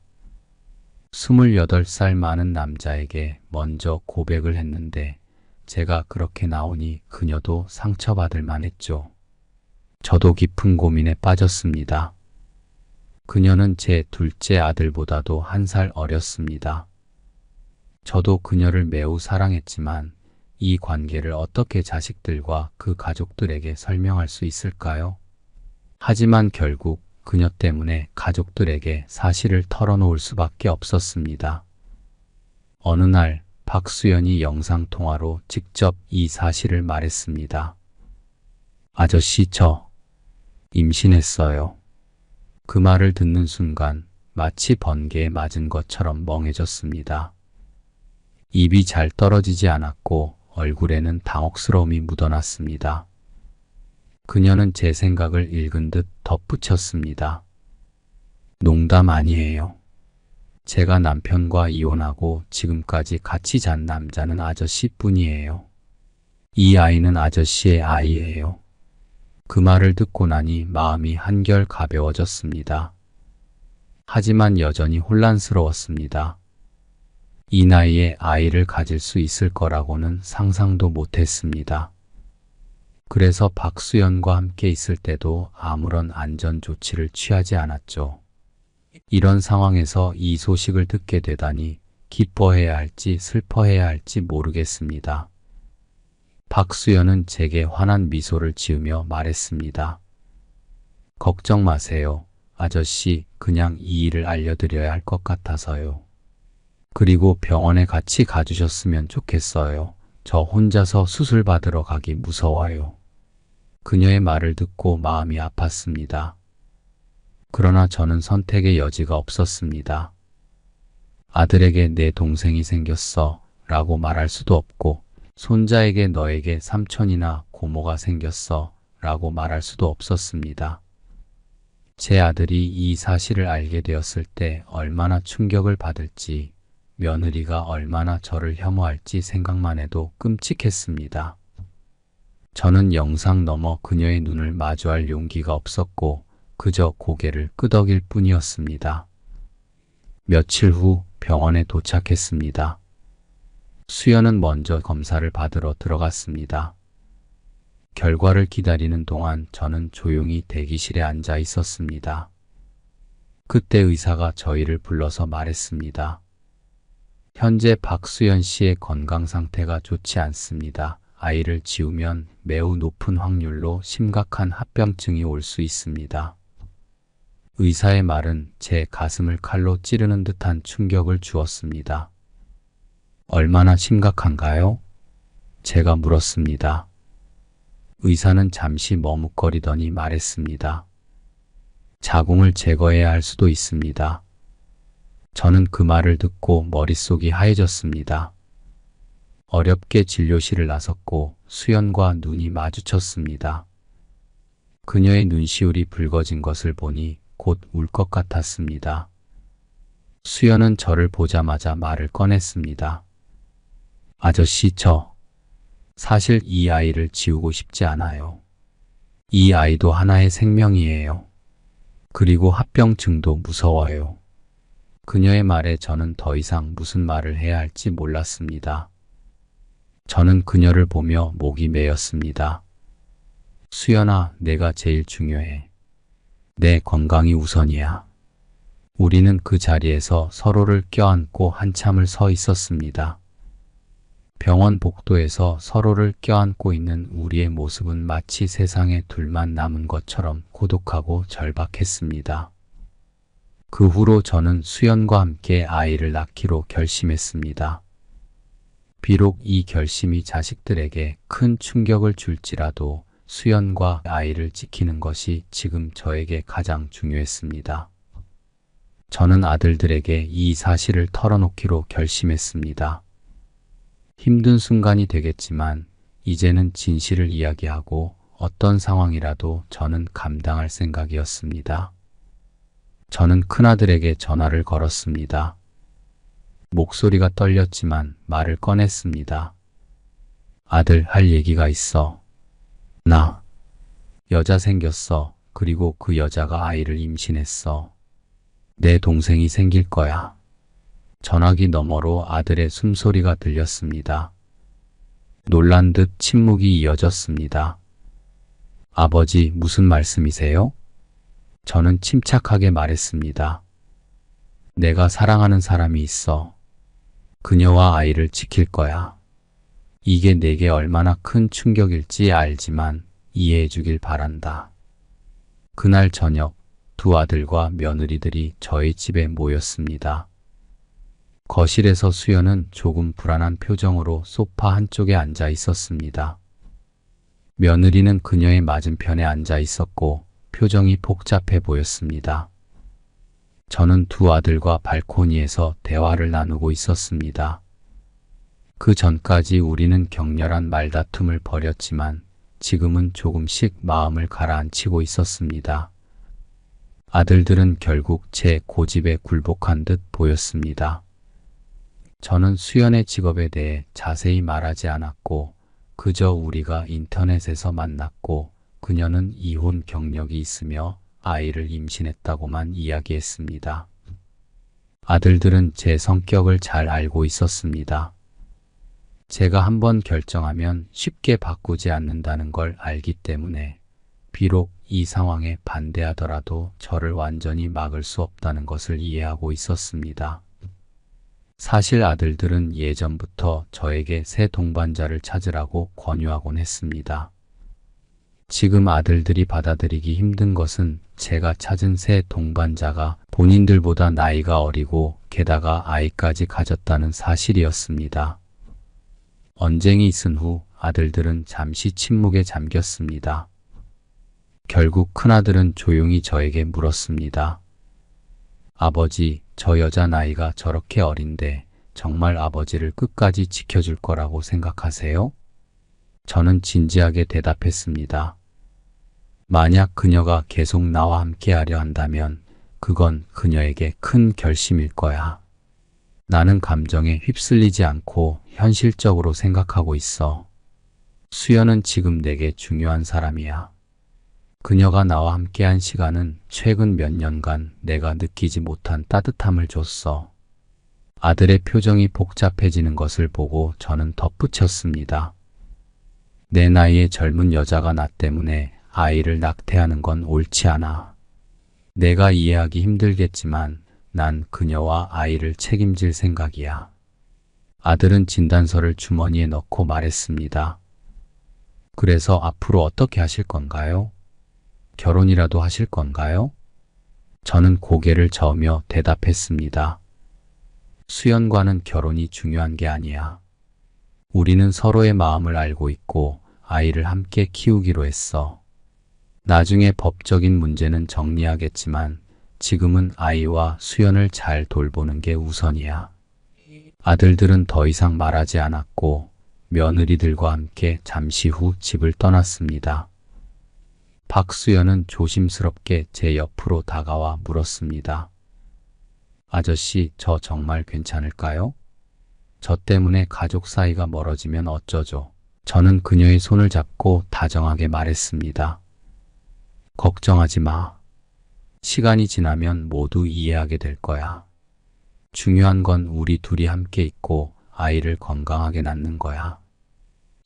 Speaker 1: 28살 많은 남자에게 먼저 고백을 했는데 제가 그렇게 나오니 그녀도 상처받을 만했죠. 저도 깊은 고민에 빠졌습니다. 그녀는 제 둘째 아들보다도 1살 어렸습니다. 저도 그녀를 매우 사랑했지만 이 관계를 어떻게 자식들과 그 가족들에게 설명할 수 있을까요? 하지만 결국 그녀 때문에 가족들에게 사실을 털어놓을 수밖에 없었습니다. 어느 날 박수연이 영상통화로 직접 이 사실을 말했습니다. 아저씨, 저 임신했어요. 그 말을 듣는 순간 마치 번개에 맞은 것처럼 멍해졌습니다. 입이 잘 떨어지지 않았고 얼굴에는 당혹스러움이 묻어났습니다. 그녀는 제 생각을 읽은 듯 덧붙였습니다. 농담 아니에요. 제가 남편과 이혼하고 지금까지 같이 잔 남자는 아저씨뿐이에요. 이 아이는 아저씨의 아이예요. 그 말을 듣고 나니 마음이 한결 가벼워졌습니다. 하지만 여전히 혼란스러웠습니다. 이 나이에 아이를 가질 수 있을 거라고는 상상도 못했습니다. 그래서 박수연과 함께 있을 때도 아무런 안전 조치를 취하지 않았죠. 이런 상황에서 이 소식을 듣게 되다니 기뻐해야 할지 슬퍼해야 할지 모르겠습니다. 박수연은 제게 환한 미소를 지으며 말했습니다. 걱정 마세요. 아저씨, 그냥 이 일을 알려드려야 할 것 같아서요. 그리고 병원에 같이 가주셨으면 좋겠어요. 저 혼자서 수술 받으러 가기 무서워요. 그녀의 말을 듣고 마음이 아팠습니다. 그러나 저는 선택의 여지가 없었습니다. 아들에게 내 동생이 생겼어 라고 말할 수도 없고 손자에게 너에게 삼촌이나 고모가 생겼어 라고 말할 수도 없었습니다. 제 아들이 이 사실을 알게 되었을 때 얼마나 충격을 받을지, 며느리가 얼마나 저를 혐오할지 생각만 해도 끔찍했습니다. 저는 영상 너머 그녀의 눈을 마주할 용기가 없었고 그저 고개를 끄덕일 뿐이었습니다. 며칠 후 병원에 도착했습니다. 수연은 먼저 검사를 받으러 들어갔습니다. 결과를 기다리는 동안 저는 조용히 대기실에 앉아 있었습니다. 그때 의사가 저희를 불러서 말했습니다. 현재 박수연 씨의 건강 상태가 좋지 않습니다. 아이를 지우면 매우 높은 확률로 심각한 합병증이 올 수 있습니다. 의사의 말은 제 가슴을 칼로 찌르는 듯한 충격을 주었습니다. 얼마나 심각한가요? 제가 물었습니다. 의사는 잠시 머뭇거리더니 말했습니다. 자궁을 제거해야 할 수도 있습니다. 저는 그 말을 듣고 머릿속이 하얘졌습니다. 어렵게 진료실을 나섰고 수연과 눈이 마주쳤습니다. 그녀의 눈시울이 붉어진 것을 보니 곧 울 것 같았습니다. 수연은 저를 보자마자 말을 꺼냈습니다. 아저씨, 사실 이 아이를 지우고 싶지 않아요. 이 아이도 하나의 생명이에요. 그리고 합병증도 무서워요. 그녀의 말에 저는 더 이상 무슨 말을 해야 할지 몰랐습니다. 저는 그녀를 보며 목이 메였습니다. 수연아, 내가 제일 중요해. 내 건강이 우선이야. 우리는 그 자리에서 서로를 껴안고 한참을 서 있었습니다. 병원 복도에서 서로를 껴안고 있는 우리의 모습은 마치 세상에 둘만 남은 것처럼 고독하고 절박했습니다. 그 후로 저는 수연과 함께 아이를 낳기로 결심했습니다. 비록 이 결심이 자식들에게 큰 충격을 줄지라도 수연과 아이를 지키는 것이 지금 저에게 가장 중요했습니다. 저는 아들들에게 이 사실을 털어놓기로 결심했습니다. 힘든 순간이 되겠지만 이제는 진실을 이야기하고 어떤 상황이라도 저는 감당할 생각이었습니다. 저는 큰아들에게 전화를 걸었습니다. 목소리가 떨렸지만 말을 꺼냈습니다. 아들, 할 얘기가 있어. 나 여자 생겼어. 그리고 그 여자가 아이를 임신했어. 내 동생이 생길 거야. 전화기 너머로 아들의 숨소리가 들렸습니다. 놀란 듯 침묵이 이어졌습니다. 아버지, 무슨 말씀이세요? 저는 침착하게 말했습니다. 내가 사랑하는 사람이 있어. 그녀와 아이를 지킬 거야. 이게 내게 얼마나 큰 충격일지 알지만 이해해 주길 바란다. 그날 저녁 두 아들과 며느리들이 저희 집에 모였습니다. 거실에서 수연은 조금 불안한 표정으로 소파 한쪽에 앉아 있었습니다. 며느리는 그녀의 맞은편에 앉아 있었고 표정이 복잡해 보였습니다. 저는 두 아들과 발코니에서 대화를 나누고 있었습니다. 그 전까지 우리는 격렬한 말다툼을 벌였지만 지금은 조금씩 마음을 가라앉히고 있었습니다. 아들들은 결국 제 고집에 굴복한 듯 보였습니다. 저는 수연의 직업에 대해 자세히 말하지 않았고 그저 우리가 인터넷에서 만났고 그녀는 이혼 경력이 있으며 아이를 임신했다고만 이야기했습니다. 아들들은 제 성격을 잘 알고 있었습니다. 제가 한번 결정하면 쉽게 바꾸지 않는다는 걸 알기 때문에 비록 이 상황에 반대하더라도 저를 완전히 막을 수 없다는 것을 이해하고 있었습니다. 사실 아들들은 예전부터 저에게 새 동반자를 찾으라고 권유하곤 했습니다. 지금 아들들이 받아들이기 힘든 것은 제가 찾은 새 동반자가 본인들보다 나이가 어리고 게다가 아이까지 가졌다는 사실이었습니다. 언쟁이 있은 후 아들들은 잠시 침묵에 잠겼습니다. 결국 큰아들은 조용히 저에게 물었습니다. 아버지, 저 여자 나이가 저렇게 어린데 정말 아버지를 끝까지 지켜줄 거라고 생각하세요? 저는 진지하게 대답했습니다. 만약 그녀가 계속 나와 함께하려 한다면 그건 그녀에게 큰 결심일 거야. 나는 감정에 휩쓸리지 않고 현실적으로 생각하고 있어. 수연은 지금 내게 중요한 사람이야. 그녀가 나와 함께한 시간은 최근 몇 년간 내가 느끼지 못한 따뜻함을 줬어. 아들의 표정이 복잡해지는 것을 보고 저는 덧붙였습니다. 내 나이에 젊은 여자가 나 때문에 아이를 낙태하는 건 옳지 않아. 내가 이해하기 힘들겠지만 난 그녀와 아이를 책임질 생각이야. 아들은 진단서를 주머니에 넣고 말했습니다. 그래서 앞으로 어떻게 하실 건가요? 결혼이라도 하실 건가요? 저는 고개를 저으며 대답했습니다. 수연과는 결혼이 중요한 게 아니야. 우리는 서로의 마음을 알고 있고 아이를 함께 키우기로 했어. 나중에 법적인 문제는 정리하겠지만 지금은 아이와 수연을 잘 돌보는 게 우선이야. 아들들은 더 이상 말하지 않았고 며느리들과 함께 잠시 후 집을 떠났습니다. 박수연은 조심스럽게 제 옆으로 다가와 물었습니다. 아저씨, 저 정말 괜찮을까요? 저 때문에 가족 사이가 멀어지면 어쩌죠? 저는 그녀의 손을 잡고 다정하게 말했습니다. 걱정하지 마. 시간이 지나면 모두 이해하게 될 거야. 중요한 건 우리 둘이 함께 있고 아이를 건강하게 낳는 거야.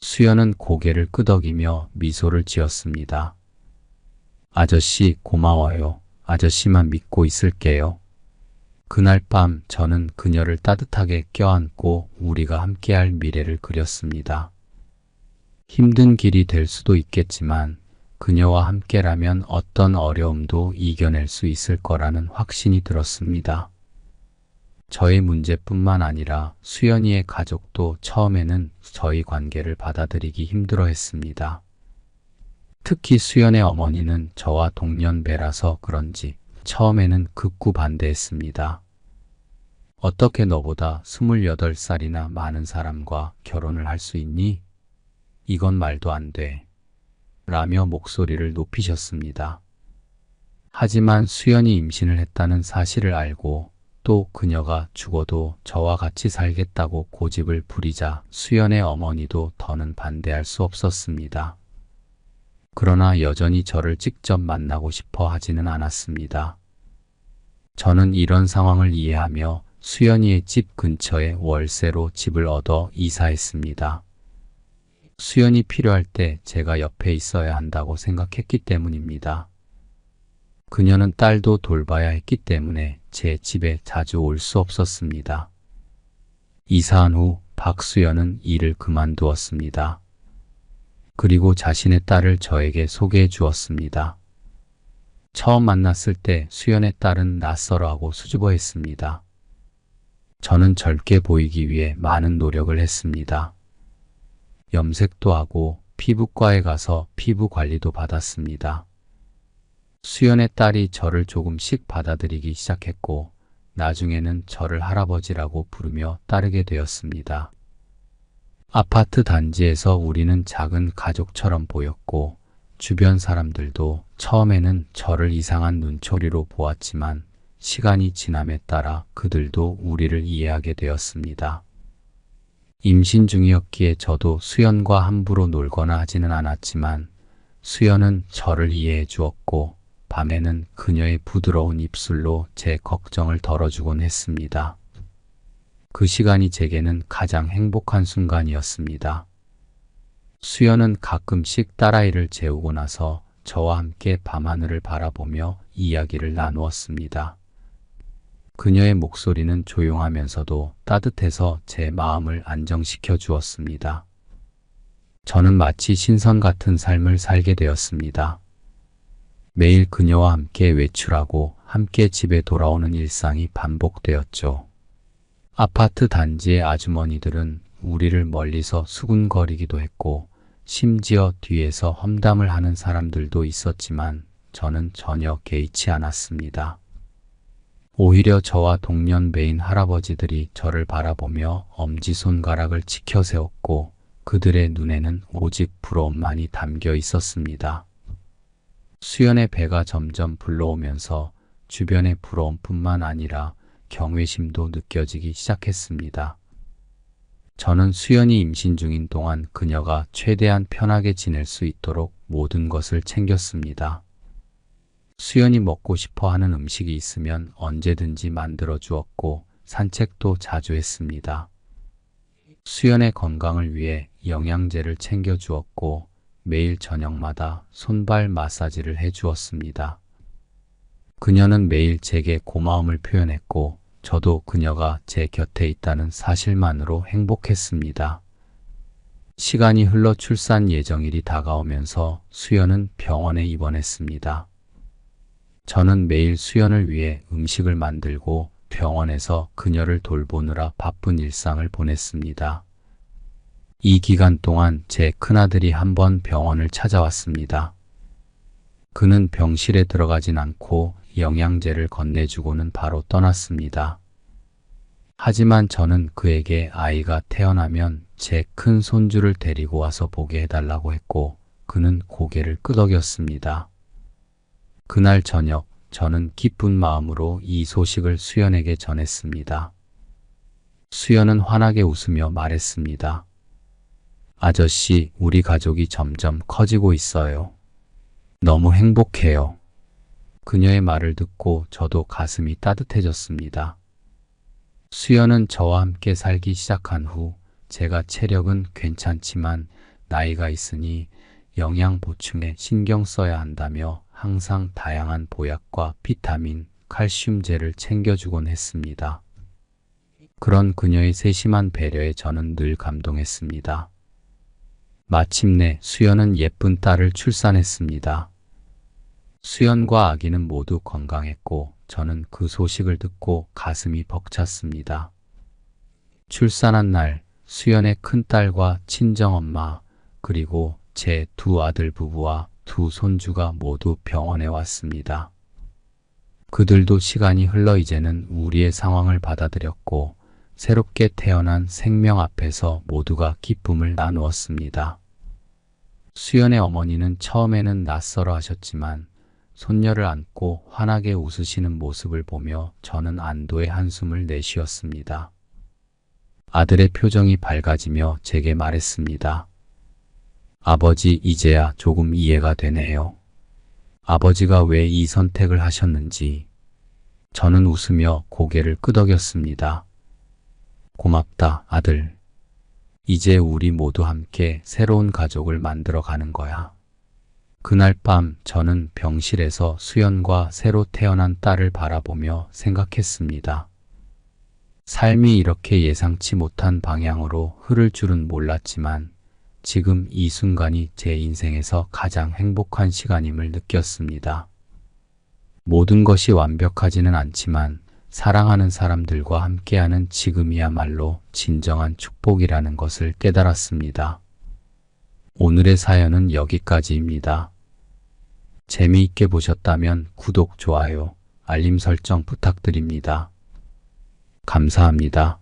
Speaker 1: 수연은 고개를 끄덕이며 미소를 지었습니다. 아저씨, 고마워요. 아저씨만 믿고 있을게요. 그날 밤 저는 그녀를 따뜻하게 껴안고 우리가 함께할 미래를 그렸습니다. 힘든 길이 될 수도 있겠지만 그녀와 함께라면 어떤 어려움도 이겨낼 수 있을 거라는 확신이 들었습니다. 저의 문제뿐만 아니라 수연이의 가족도 처음에는 저희 관계를 받아들이기 힘들어했습니다. 특히 수연의 어머니는 저와 동년배라서 그런지 처음에는 극구 반대했습니다. 어떻게 너보다 28살이나 많은 사람과 결혼을 할 수 있니? 이건 말도 안 돼. 라며 목소리를 높이셨습니다. 하지만 수연이 임신을 했다는 사실을 알고 또 그녀가 죽어도 저와 같이 살겠다고 고집을 부리자 수연의 어머니도 더는 반대할 수 없었습니다. 그러나 여전히 저를 직접 만나고 싶어 하지는 않았습니다. 저는 이런 상황을 이해하며 수연이의 집 근처에 월세로 집을 얻어 이사했습니다. 수연이 필요할 때 제가 옆에 있어야 한다고 생각했기 때문입니다. 그녀는 딸도 돌봐야 했기 때문에 제 집에 자주 올 수 없었습니다. 이사한 후 박수연은 일을 그만두었습니다. 그리고 자신의 딸을 저에게 소개해 주었습니다. 처음 만났을 때 수연의 딸은 낯설어하고 수줍어했습니다. 저는 젊게 보이기 위해 많은 노력을 했습니다. 염색도 하고 피부과에 가서 피부 관리도 받았습니다. 수연의 딸이 저를 조금씩 받아들이기 시작했고 나중에는 저를 할아버지라고 부르며 따르게 되었습니다. 아파트 단지에서 우리는 작은 가족처럼 보였고 주변 사람들도 처음에는 저를 이상한 눈초리로 보았지만 시간이 지남에 따라 그들도 우리를 이해하게 되었습니다. 임신 중이었기에 저도 수연과 함부로 놀거나 하지는 않았지만 수연은 저를 이해해 주었고 밤에는 그녀의 부드러운 입술로 제 걱정을 덜어주곤 했습니다. 그 시간이 제게는 가장 행복한 순간이었습니다. 수연은 가끔씩 딸아이를 재우고 나서 저와 함께 밤하늘을 바라보며 이야기를 나누었습니다. 그녀의 목소리는 조용하면서도 따뜻해서 제 마음을 안정시켜 주었습니다. 저는 마치 신선 같은 삶을 살게 되었습니다. 매일 그녀와 함께 외출하고 함께 집에 돌아오는 일상이 반복되었죠. 아파트 단지의 아주머니들은 우리를 멀리서 수군거리기도 했고 심지어 뒤에서 험담을 하는 사람들도 있었지만 저는 전혀 개의치 않았습니다. 오히려 저와 동년배인 할아버지들이 저를 바라보며 엄지손가락을 치켜 세웠고 그들의 눈에는 오직 부러움만이 담겨 있었습니다. 수연의 배가 점점 불러오면서 주변의 부러움뿐만 아니라 경외심도 느껴지기 시작했습니다. 저는 수연이 임신 중인 동안 그녀가 최대한 편하게 지낼 수 있도록 모든 것을 챙겼습니다. 수연이 먹고 싶어 하는 음식이 있으면 언제든지 만들어 주었고 산책도 자주 했습니다. 수연의 건강을 위해 영양제를 챙겨 주었고 매일 저녁마다 손발 마사지를 해 주었습니다. 그녀는 매일 제게 고마움을 표현했고 저도 그녀가 제 곁에 있다는 사실만으로 행복했습니다. 시간이 흘러 출산 예정일이 다가오면서 수연은 병원에 입원했습니다. 저는 매일 수연을 위해 음식을 만들고 병원에서 그녀를 돌보느라 바쁜 일상을 보냈습니다. 이 기간 동안 제 큰아들이 한 번 병원을 찾아왔습니다. 그는 병실에 들어가진 않고 영양제를 건네주고는 바로 떠났습니다. 하지만 저는 그에게 아이가 태어나면 제 큰 손주를 데리고 와서 보게 해달라고 했고 그는 고개를 끄덕였습니다. 그날 저녁 저는 기쁜 마음으로 이 소식을 수연에게 전했습니다. 수연은 환하게 웃으며 말했습니다. 아저씨, 우리 가족이 점점 커지고 있어요. 너무 행복해요. 그녀의 말을 듣고 저도 가슴이 따뜻해졌습니다. 수연은 저와 함께 살기 시작한 후 제가 체력은 괜찮지만 나이가 있으니 영양 보충에 신경 써야 한다며 항상 다양한 보약과 비타민, 칼슘제를 챙겨주곤 했습니다. 그런 그녀의 세심한 배려에 저는 늘 감동했습니다. 마침내 수연은 예쁜 딸을 출산했습니다. 수연과 아기는 모두 건강했고 저는 그 소식을 듣고 가슴이 벅찼습니다. 출산한 날 수연의 큰딸과 친정엄마 그리고 제 두 아들 부부와 두 손주가 모두 병원에 왔습니다. 그들도 시간이 흘러 이제는 우리의 상황을 받아들였고 새롭게 태어난 생명 앞에서 모두가 기쁨을 나누었습니다. 수연의 어머니는 처음에는 낯설어 하셨지만 손녀를 안고 환하게 웃으시는 모습을 보며 저는 안도의 한숨을 내쉬었습니다. 아들의 표정이 밝아지며 제게 말했습니다. 아버지, 이제야 조금 이해가 되네요. 아버지가 왜 이 선택을 하셨는지. 저는 웃으며 고개를 끄덕였습니다. 고맙다, 아들. 이제 우리 모두 함께 새로운 가족을 만들어 가는 거야. 그날 밤 저는 병실에서 수연과 새로 태어난 딸을 바라보며 생각했습니다. 삶이 이렇게 예상치 못한 방향으로 흐를 줄은 몰랐지만 지금 이 순간이 제 인생에서 가장 행복한 시간임을 느꼈습니다. 모든 것이 완벽하지는 않지만 사랑하는 사람들과 함께하는 지금이야말로 진정한 축복이라는 것을 깨달았습니다. 오늘의 사연은 여기까지입니다. 재미있게 보셨다면 구독, 좋아요, 알림 설정 부탁드립니다. 감사합니다.